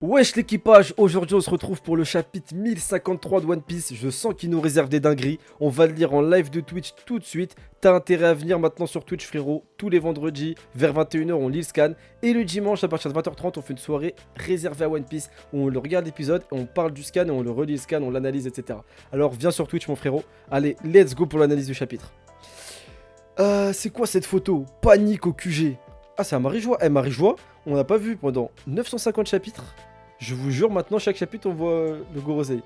Wesh l'équipage, aujourd'hui on se retrouve pour le chapitre 1053 de One Piece. Je sens qu'il nous réserve des dingueries. On va le lire en live de Twitch tout de suite. T'as intérêt à venir maintenant sur Twitch frérot. Tous les vendredis vers 21h on lit le scan. Et le dimanche à partir de 20h30 on fait une soirée réservée à One Piece où on le regarde l'épisode, on parle du scan et on le relit le scan, on l'analyse etc. Alors viens sur Twitch mon frérot. Allez, let's go pour l'analyse du chapitre. C'est quoi cette photo? Panique au QG. Ah c'est un Marie-Joie. Marie-Joie, on n'a pas vu pendant 950 chapitres. Je vous jure, maintenant, chaque chapitre, on voit le Gorosei.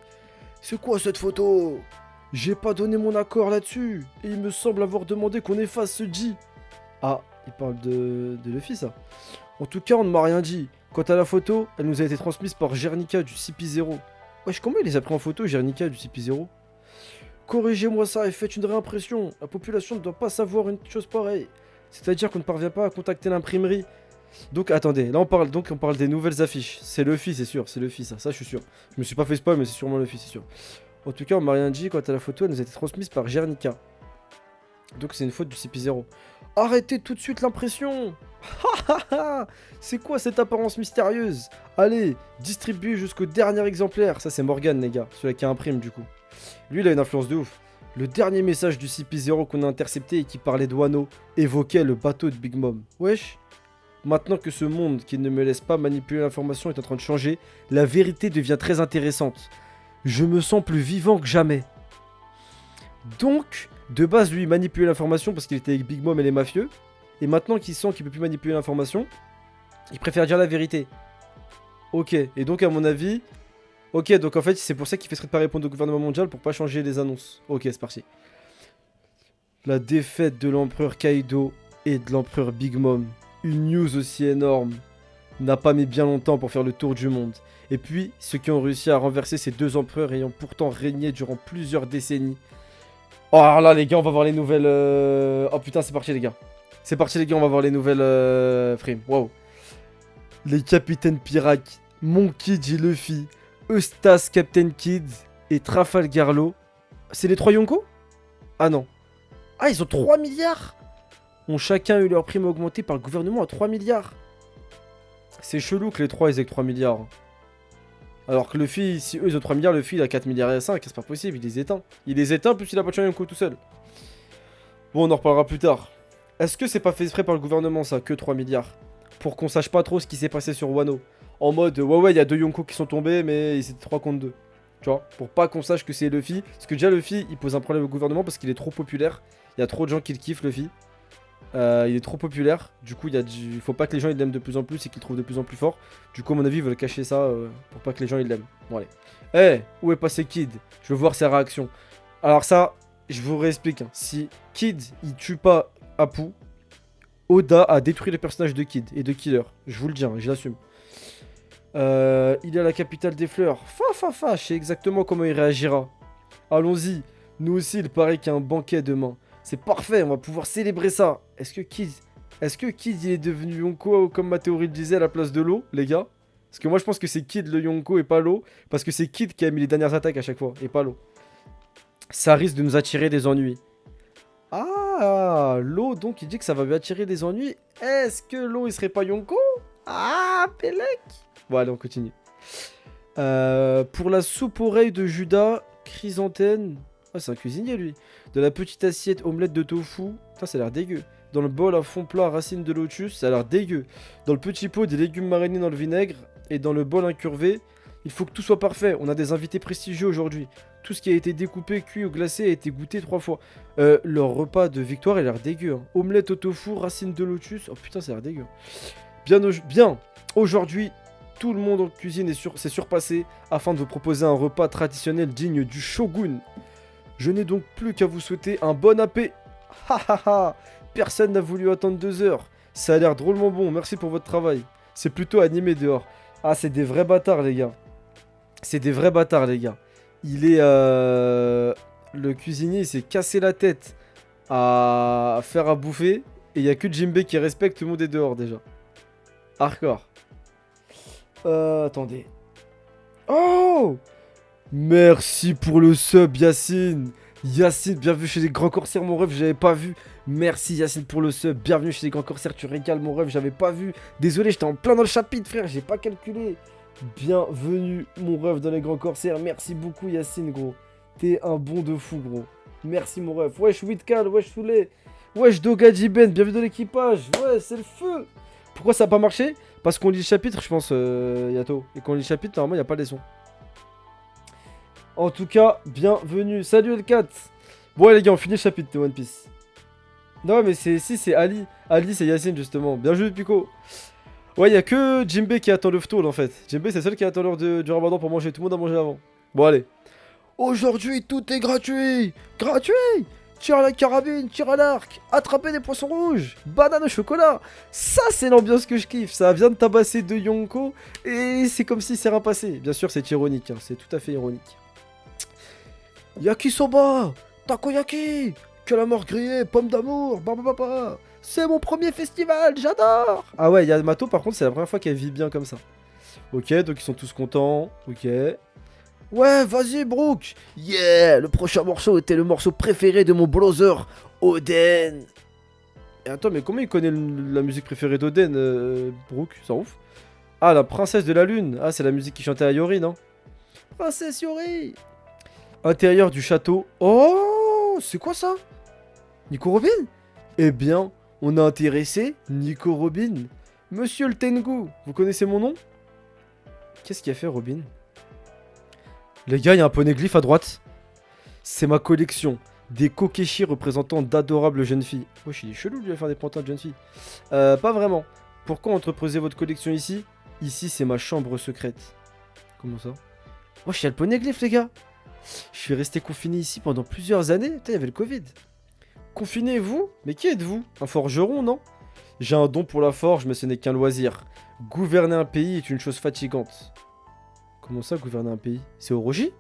C'est quoi cette photo? J'ai pas donné mon accord là-dessus. Et il me semble avoir demandé qu'on efface ce G. Ah, il parle de Luffy, ça. En tout cas, on ne m'a rien dit. Quant à la photo, elle nous a été transmise par Gernika du CP0. Wesh, comment il les a pris en photo, Gernika du CP0? Corrigez-moi ça et faites une réimpression. La population ne doit pas savoir une chose pareille. C'est-à-dire qu'on ne parvient pas à contacter l'imprimerie. Donc attendez, là on parle des nouvelles affiches. C'est Luffy, c'est sûr, c'est Luffy ça je suis sûr. Je me suis pas fait spoil mais c'est sûrement Luffy, c'est sûr. En tout cas on m'a rien dit quant à la photo, elle nous a été transmise par Gernika. Donc c'est une faute du CP0. Arrêtez tout de suite l'impression. C'est quoi cette apparence mystérieuse? Allez, distribuez jusqu'au dernier exemplaire. Ça c'est Morgan les gars, celui qui imprime du coup. Lui il a une influence de ouf. Le dernier message du CP0 qu'on a intercepté et qui parlait de Wano évoquait le bateau de Big Mom. Wesh. Maintenant que ce monde qui ne me laisse pas manipuler l'information est en train de changer, la vérité devient très intéressante. Je me sens plus vivant que jamais. Donc, de base, lui, il manipulait l'information parce qu'il était avec Big Mom et les mafieux. Et maintenant qu'il sent qu'il peut plus manipuler l'information, il préfère dire la vérité. Ok, et donc à mon avis... Ok, donc en fait, c'est pour ça qu'il fait exprès de pas répondre au gouvernement mondial pour pas changer les annonces. Ok, c'est parti. La défaite de l'empereur Kaido et de l'empereur Big Mom. Une news aussi énorme n'a pas mis bien longtemps pour faire le tour du monde. Et puis, ceux qui ont réussi à renverser ces deux empereurs ayant pourtant régné durant plusieurs décennies. Oh alors là les gars, on va voir les nouvelles... Oh putain, c'est parti les gars. C'est parti les gars, on va voir les nouvelles frames. Waouh. Les capitaines pirates, Monkey D. Luffy, Eustace Captain Kidd et Trafalgar Law. C'est les trois Yonko? Ah non. Ah, ils ont 3 milliards ont chacun eu leur prime augmentée par le gouvernement à 3 milliards. C'est chelou que les 3 ils aient que 3 milliards. Alors que Luffy, si eux ils ont 3 milliards, Luffy il a 4 milliards et 5, c'est pas possible, il les éteint. Il les éteint, plus il a pas de Yonko tout seul. Bon, on en reparlera plus tard. Est-ce que c'est pas fait exprès par le gouvernement ça, que 3 milliards? Pour qu'on sache pas trop ce qui s'est passé sur Wano. En mode, ouais, il y a 2 Yonko qui sont tombés, mais c'était 3 contre 2. Tu vois, pour pas qu'on sache que c'est Luffy. Parce que déjà Luffy, il pose un problème au gouvernement parce qu'il est trop populaire. Il y a trop de gens qui le kiffent, Luffy. Il est trop populaire, du coup il faut pas que les gens ils l'aiment de plus en plus et qu'ils le trouvent de plus en plus fort. Du coup à mon avis ils veulent cacher ça pour pas que les gens ils l'aiment. Bon allez. Eh, où est passé Kid? Je veux voir ses réactions. Alors ça, je vous réexplique. Hein. Si Kid il tue pas Apu, Oda a détruit le personnage de Kid et de Killer. Je vous le dis, hein, je l'assume. Il est à la capitale des fleurs. Je sais exactement comment il réagira. Allons-y. Nous aussi il paraît qu'il y a un banquet demain. C'est parfait, on va pouvoir célébrer ça. Est-ce que Kid il est devenu Yonko comme ma théorie le disait à la place de l'eau, les gars? Parce que moi je pense que c'est Kid le Yonko et pas l'eau. Parce que c'est Kid qui a mis les dernières attaques à chaque fois et pas l'eau. Ça risque de nous attirer des ennuis. Ah, l'eau donc il dit que ça va lui attirer des ennuis. Est-ce que l'eau il serait pas Yonko? Ah, Pélec. Bon allez on continue. Pour la soupe oreille de Judas, Chrysanthème. Ah c'est un cuisinier lui. De la petite assiette omelette de tofu. Putain, ça a l'air dégueu. Dans le bol à fond plat racine de lotus, ça a l'air dégueu. Dans le petit pot, des légumes marinés dans le vinaigre. Et dans le bol incurvé, il faut que tout soit parfait. On a des invités prestigieux aujourd'hui. Tout ce qui a été découpé, cuit ou glacé a été goûté 3 fois. Leur repas de victoire, il a l'air dégueu. Hein. Omelette au tofu, racine de lotus. Oh putain, ça a l'air dégueu. Bien. Aujourd'hui, tout le monde en cuisine s'est surpassé afin de vous proposer un repas traditionnel digne du shogun. Je n'ai donc plus qu'à vous souhaiter un bon appé. Personne n'a voulu attendre 2 heures. Ça a l'air drôlement bon, merci pour votre travail. C'est plutôt animé dehors. Ah, c'est des vrais bâtards, les gars. C'est des vrais bâtards, les gars. Il est... Le cuisinier, il s'est cassé la tête à faire à bouffer. Et il n'y a que Jinbe qui respecte, tout le monde est dehors, déjà. Hardcore. Attendez. Oh! Merci pour le sub, Yacine. Yacine, bienvenue chez les Grands Corsaires, mon rêve, j'avais pas vu. Merci Yacine pour le sub, bienvenue chez les Grands Corsaires, tu régales mon rêve, j'avais pas vu. Désolé, j'étais en plein dans le chapitre, frère, j'ai pas calculé. Bienvenue, mon ref dans les grands corsaires. Merci beaucoup, Yacine, gros. T'es un bon de fou, gros. Merci, mon ref. Wesh, Whitkal, wesh, Soulé. Wesh, Dogaji Ben, bienvenue dans l'équipage. Ouais, c'est le feu. Pourquoi ça a pas marché? Parce qu'on lit le chapitre, je pense, Yato. Et qu'on lit le chapitre, normalement, il n'y a pas les sons. En tout cas, bienvenue. Salut, L4. Bon, les gars, on finit le chapitre de One Piece. Non, mais c'est Ali. Ali, c'est Yacine, justement. Bien joué, Pico. Ouais, il y a que Jinbei qui attend le ftool en fait. Jinbei, c'est le seul qui attend l'heure du ramadan pour manger. Tout le monde a mangé avant. Bon, allez. Aujourd'hui, tout est gratuit. Gratuit. Tire à la carabine, tire à l'arc, attraper des poissons rouges, banane au chocolat. Ça, c'est l'ambiance que je kiffe. Ça vient de tabasser de Yonko et c'est comme si c'est rien passé. Bien sûr, c'est ironique. Hein. C'est tout à fait ironique. Yakisoba, takoyaki, calamar grillé, pomme d'amour, babababa. C'est mon premier festival, j'adore. Ah ouais, Yamato, par contre, c'est la première fois qu'elle vit bien comme ça. Ok, donc ils sont tous contents. Ok. Ouais, vas-y, Brooke. Yeah, le prochain morceau était le morceau préféré de mon brother, Oden. Et attends, mais comment il connaît la musique préférée d'Oden, Brooke? C'est ouf. Ah, la princesse de la lune. Ah, c'est la musique qui chantait à Yori, non? Princesse Yori. Intérieur du château. Oh, c'est quoi ça? Nico Robin? Eh bien, on a intéressé Nico Robin. Monsieur le Tengu, vous connaissez mon nom? Qu'est-ce qu'il a fait, Robin? Les gars, il y a un poneglyphe à droite. C'est ma collection. Des kokeshi représentant d'adorables jeunes filles. Wesh, il est chelou, lui, à faire des pantins de jeunes filles. Pas vraiment. Pourquoi entreposez votre collection ici? Ici, c'est ma chambre secrète. Comment ça? Wesh, il y a le poneglyphe, les gars. Je suis resté confiné ici pendant plusieurs années. Putain, il y avait le Covid. Confiné, vous? Mais qui êtes-vous? Un forgeron, non? J'ai un don pour la forge, mais ce n'est qu'un loisir. Gouverner un pays est une chose fatigante. Comment ça, gouverner un pays? C'est Orochi?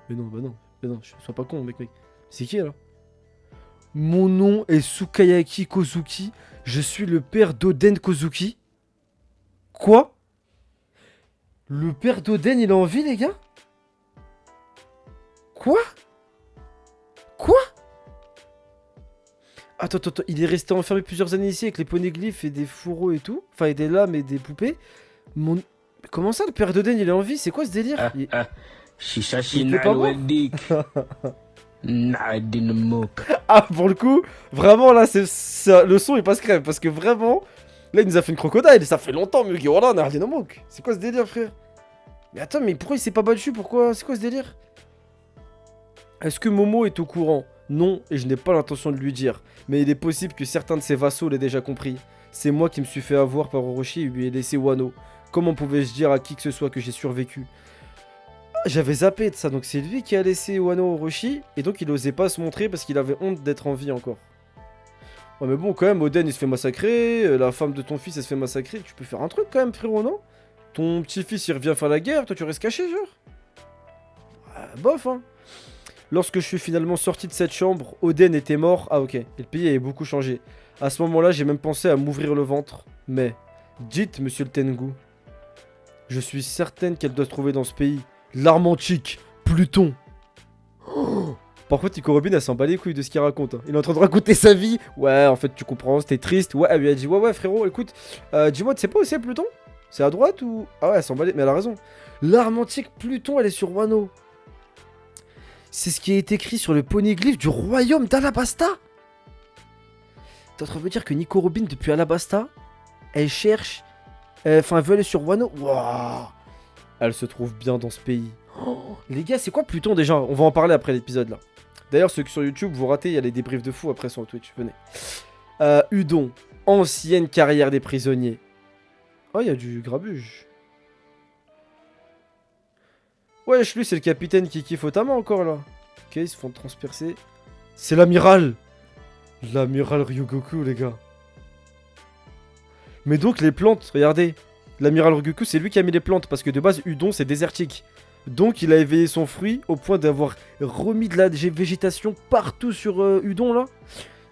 Mais non, bah non. Mais non, sois pas con, mec. C'est qui, alors? Mon nom est Sukayaki Kozuki. Je suis le père d'Oden Kozuki. Quoi? Le père d'Oden, il est en vie, les gars? Quoi? Quoi? Attends, il est resté enfermé plusieurs années ici avec les poneglyphes et des fourreaux et tout. Enfin, et des lames et des poupées. Comment ça, le père d'Oden, il est en vie? C'est quoi ce délire? Ah, pour le coup, vraiment, là, le son, il passe crème. Parce que vraiment, là, il nous a fait une crocodile. Ça fait longtemps, mais voilà, on a rien au moque. C'est quoi ce délire, frère? Mais attends, mais pourquoi il s'est pas battu? Pourquoi? C'est quoi ce délire? Est-ce que Momo est au courant? Non, et je n'ai pas l'intention de lui dire. Mais il est possible que certains de ses vassaux l'aient déjà compris. C'est moi qui me suis fait avoir par Orochi et lui ai laissé Wano. Comment pouvais-je dire à qui que ce soit que j'ai survécu? J'avais zappé de ça, donc c'est lui qui a laissé Wano Orochi, et donc il osait pas se montrer parce qu'il avait honte d'être en vie encore. Ouais, mais bon, quand même, Oden il se fait massacrer, la femme de ton fils elle se fait massacrer, tu peux faire un truc quand même, frérot, non? Ton petit-fils il revient faire la guerre, toi tu restes caché, genre? Bof, hein. Lorsque je suis finalement sorti de cette chambre, Oden était mort. Ah ok, et le pays avait beaucoup changé. À ce moment-là, j'ai même pensé à m'ouvrir le ventre. Mais, dites, monsieur le Tengu, je suis certaine qu'elle doit se trouver dans ce pays. L'arme antique, Pluton. Oh, par contre, Nico Robin, elle s'en bat les couilles de ce qu'il raconte. Hein. Il est en train de raconter sa vie. Ouais, en fait, tu comprends, c'était triste. Ouais, elle lui a dit, ouais, frérot, écoute, dis-moi, tu sais pas où c'est Pluton? C'est à droite ou... Ah ouais, elle s'en bat les... Mais elle a raison. L'arme antique Pluton, elle est sur Wano. C'est ce qui est écrit sur le poneglyphe du royaume d'Alabasta. T'es en train de me dire que Nico Robin, depuis Alabasta, elle cherche... Enfin, elle veut aller sur Wano. Waouh. Elle se trouve bien dans ce pays. Oh, les gars, c'est quoi Pluton déjà? On va en parler après l'épisode là. D'ailleurs, ceux qui sont sur YouTube, vous ratez, il y a les débriefs de fou après sur Twitch. Venez. Udon, ancienne carrière des prisonniers. Oh, il y a du grabuge. Wesh, lui, c'est le capitaine qui kiffe Otama encore, là. Ok, ils se font transpercer. C'est l'amiral. L'amiral Ryugoku, les gars. Mais donc, les plantes, regardez. L'amiral Ryugoku, c'est lui qui a mis les plantes, parce que de base, Udon, c'est désertique. Donc, il a éveillé son fruit au point d'avoir remis de la végétation partout sur Udon, là.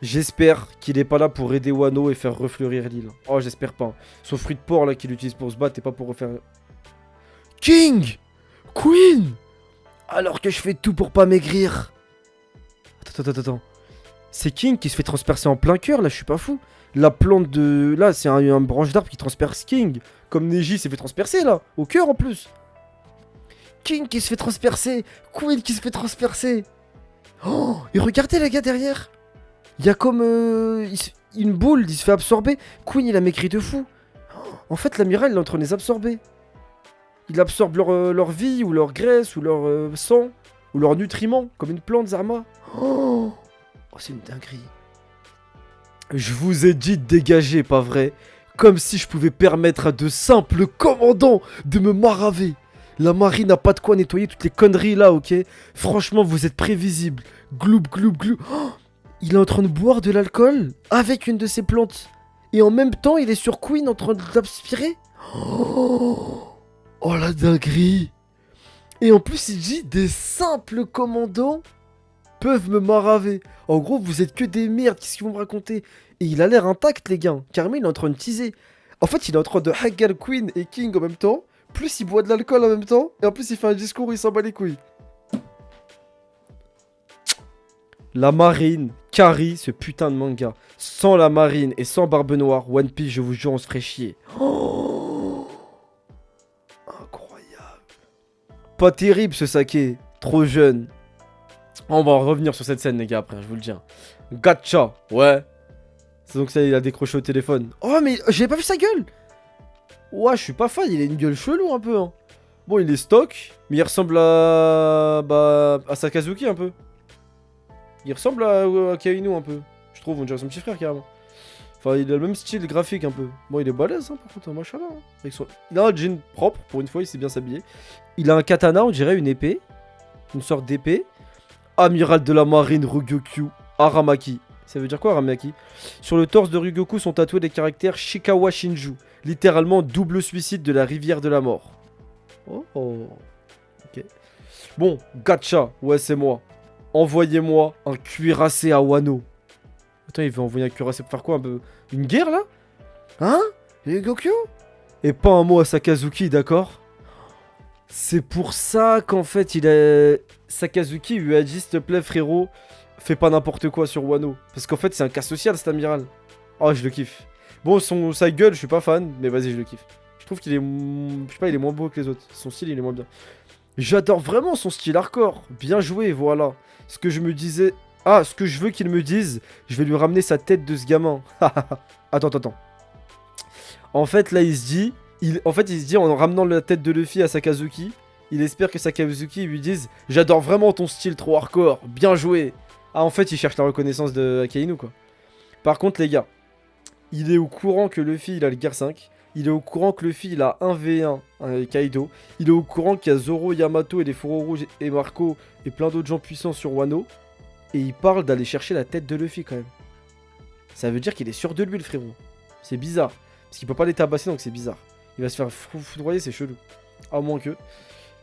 J'espère qu'il est pas là pour aider Wano et faire refleurir l'île. Oh, j'espère pas. Son fruit de porc, là, qu'il utilise pour se battre et pas pour refaire... King! Queen! Alors que je fais tout pour pas maigrir. Attends. C'est King qui se fait transpercer en plein cœur, là, je suis pas fou. La plante de... Là, c'est un branche d'arbre qui transperce King. Comme Neji s'est fait transpercer, là, au cœur en plus. King qui se fait transpercer. Queen qui se fait transpercer. Oh, et regardez les gars derrière. Il y a comme une boule, il se fait absorber. Queen, il a maigri de fou. Oh, en fait, l'amiral, il est en train de les absorber. Il absorbe leur vie, ou leur graisse, ou leur sang, ou leurs nutriments, comme une plante, Zarma. Oh, c'est une dinguerie. Je vous ai dit de dégager, pas vrai? Comme si je pouvais permettre à de simples commandants de me maraver. La marine n'a pas de quoi nettoyer toutes les conneries là, ok? Franchement, vous êtes prévisible. Gloub, gloub, gloub. Oh, il est en train de boire de l'alcool avec une de ses plantes. Et en même temps, il est sur Queen en train de l'aspirer. Oh, oh la dinguerie. Et en plus, il dit des simples commandants peuvent me maraver. En gros, vous êtes que des merdes, qu'est-ce qu'ils vont me raconter? Et il a l'air intact, les gars. Carrément, il est en train de teaser. En fait, il est en train de hacker Queen et King en même temps. Plus il boit de l'alcool en même temps. Et en plus, il fait un discours où il s'en bat les couilles. La marine carry ce putain de manga. Sans la marine et sans Barbe Noire, One Piece, je vous jure, on se ferait chier. Oh, incroyable. Pas terrible ce saké. Trop jeune. On va revenir sur cette scène, les gars, après, je vous le dis. Gacha, ouais. C'est donc ça, il a décroché au téléphone. Oh, mais j'avais pas vu sa gueule. Ouais, je suis pas fan, il a une gueule chelou un peu. Hein. Bon, il est stock, mais il ressemble à... Bah, à Sakazuki un peu. Il ressemble à Kainu un peu. Je trouve, on dirait son petit frère carrément. Enfin, il a le même style graphique un peu. Bon, il est balèze, hein, par contre, machallah. Hein. Avec son... Il a un jean propre, pour une fois, il sait bien s'habiller. Il a un katana, on dirait une épée. Une sorte d'épée. Amiral de la marine Ryugyoku Aramaki. Ça veut dire quoi, Aramaki? Sur le torse de Ryugyoku sont tatoués les caractères Shikawa Shinju. Littéralement double suicide de la rivière de la mort. Oh, ok. Bon, gacha, ouais c'est moi. Envoyez-moi un cuirassé à Wano. Attends, il veut envoyer un cuirassé pour faire quoi un peu? Une guerre là? Hein? Ryugyoku? Et pas un mot à Sakazuki, d'accord? C'est pour ça qu'en fait il a... Sakazuki lui a dit s'il te plaît frérot, fais pas n'importe quoi sur Wano. Parce qu'en fait c'est un cas social cet amiral. Oh je le kiffe. Bon sa gueule je suis pas fan, mais vas-y je le kiffe. Je trouve qu'il est... Je sais pas, il est moins beau que les autres. Son style il est moins bien. J'adore vraiment son style hardcore. Bien joué, voilà. Ce que je me disais... Ah, ce que je veux qu'il me dise, je vais lui ramener sa tête de ce gamin. Attends. En fait là il se dit... En fait, il se dit en ramenant la tête de Luffy à Sakazuki, il espère que Sakazuki lui dise « J'adore vraiment ton style trop hardcore, bien joué !» Ah, en fait, il cherche la reconnaissance de Akainu, quoi. Par contre, les gars, il est au courant que Luffy, il a le Gear 5. Il est au courant que Luffy, il a 1v1 avec Kaido. Il est au courant qu'il y a Zoro, Yamato et les Fourreaux Rouges et Marco et plein d'autres gens puissants sur Wano. Et il parle d'aller chercher la tête de Luffy, quand même. Ça veut dire qu'il est sûr de lui, le frérot. C'est bizarre. Parce qu'il peut pas les tabasser, donc c'est bizarre. Il va se faire foudroyer, c'est chelou. À moins que...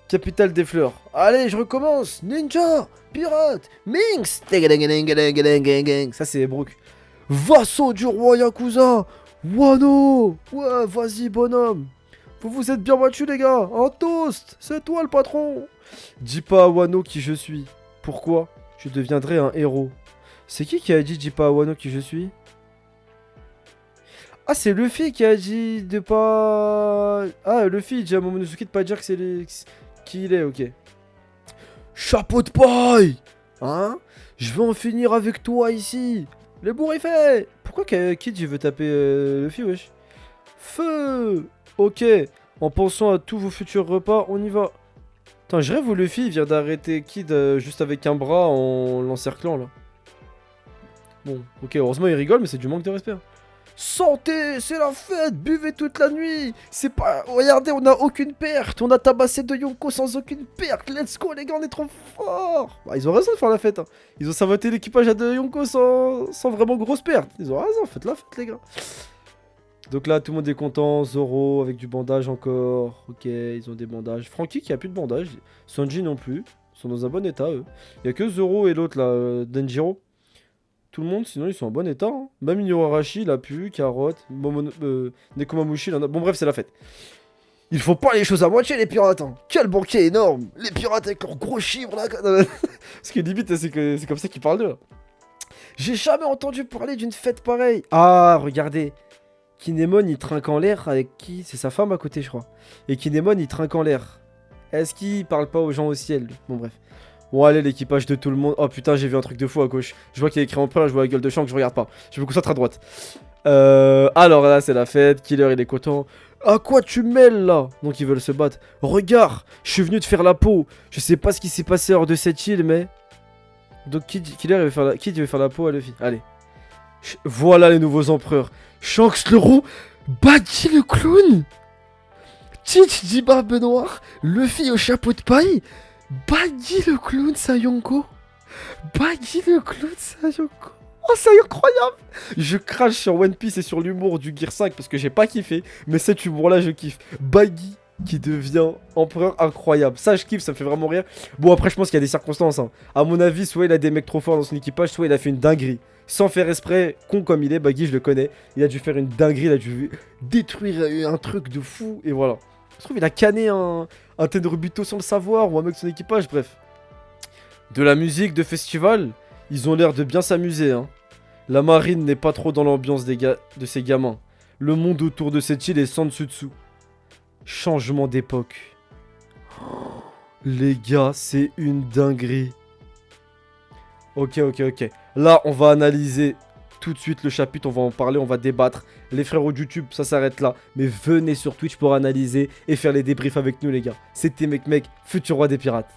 Capitale des fleurs. Allez, je recommence. Ninja, pirate, Minx. Ça, c'est Brook. Vassaux du roi Yakuza. Wano. Ouais, vas-y, bonhomme. Vous vous êtes bien battus, les gars. Un toast. C'est toi, le patron. Dis pas à Wano qui je suis. Pourquoi? Je deviendrai un héros. C'est qui a dit dis pas à Wano qui je suis? Ah, c'est Luffy qui a dit de pas... Ah, Luffy, il dit à Momonosuke de pas dire que c'est qui il est, ok. Chapeau de paille. Hein? Je vais en finir avec toi ici. Le bourg est fait. Pourquoi Kid veut taper Luffy, wesh? Feu. Ok. En pensant à tous vos futurs repas, on y va. Putain, je rêve où Luffy vient d'arrêter Kid juste avec un bras en l'encerclant, là. Bon, ok, heureusement il rigole, mais c'est du manque de respect. Santé, c'est la fête, buvez toute la nuit. C'est pas... Regardez, on a aucune perte. On a tabassé de Yonko sans aucune perte. Let's go, les gars, on est trop forts. Bah, ils ont raison de faire la fête. Hein. Ils ont saboté l'équipage à de Yonko sans vraiment grosse perte. Ils ont raison, faites la fête, les gars. Donc là, tout le monde est content. Zoro avec du bandage encore. Ok, ils ont des bandages. Franky qui a plus de bandage. Sanji non plus. Ils sont dans un bon état, eux. Il y a que Zoro et l'autre, là, Denjiro. Tout le monde, sinon ils sont en bon état. Hein. Même Inuarashi, il a pu, Carotte, Nekomamushi, il en a... Bon bref, c'est la fête. Ils font pas les choses à moitié, les pirates. Hein. Quel banquier énorme. Les pirates avec leurs gros chiffres, là. Parce que limite, c'est comme ça qu'ils parlent d'eux, là. J'ai jamais entendu parler d'une fête pareille. Ah, regardez. Kinemon, il trinque en l'air avec qui? C'est sa femme à côté, je crois. Et Kinemon, il trinque en l'air. Est-ce qu'il parle pas aux gens au ciel, lui? Bon, bref. Bon, allez, l'équipage de tout le monde. Oh putain, j'ai vu un truc de fou à gauche. Je vois qu'il y a écrit empereur, je vois la gueule de Shanks, je regarde pas. Je me concentre à droite. Alors là, c'est la fête. Killer, il est content. À quoi tu mêles là? Donc, ils veulent se battre. Regarde, je suis venu te faire la peau. Je sais pas ce qui s'est passé hors de cette île, mais. Donc, Killer, il veut faire Kid, il veut faire la peau à Luffy. Allez. Voilà les nouveaux empereurs. Shanks le roux. Baggy le clown. Teach dit barbe noire. Luffy au chapeau de paille. Baggy le clown Sayonko. Baggy le clown Sayonko. Oh, c'est incroyable. Je crache sur One Piece et sur l'humour du Gear 5 parce que j'ai pas kiffé. Mais cet humour-là, je kiffe. Baggy qui devient empereur, incroyable. Ça, je kiffe, ça me fait vraiment rire. Bon, après, je pense qu'il y a des circonstances. Hein. À mon avis, soit il a des mecs trop forts dans son équipage, soit il a fait une dinguerie. Sans faire exprès, con comme il est, Baggy, je le connais. Il a dû faire une dinguerie, il a dû détruire un truc de fou. Et voilà. Je trouve il a canné un Tenryubito sans le savoir, ou un mec de son équipage, bref. De la musique de festival, ils ont l'air de bien s'amuser, hein. La marine n'est pas trop dans l'ambiance de ces gamins. Le monde autour de cette île est sans dessus-dessous. Changement d'époque. Oh, les gars, c'est une dinguerie. Ok. Là, on va analyser tout de suite le chapitre, on va en parler, on va débattre. Les frérots de YouTube, ça s'arrête là. Mais venez sur Twitch pour analyser et faire les débriefs avec nous, les gars. C'était mec, futur roi des pirates.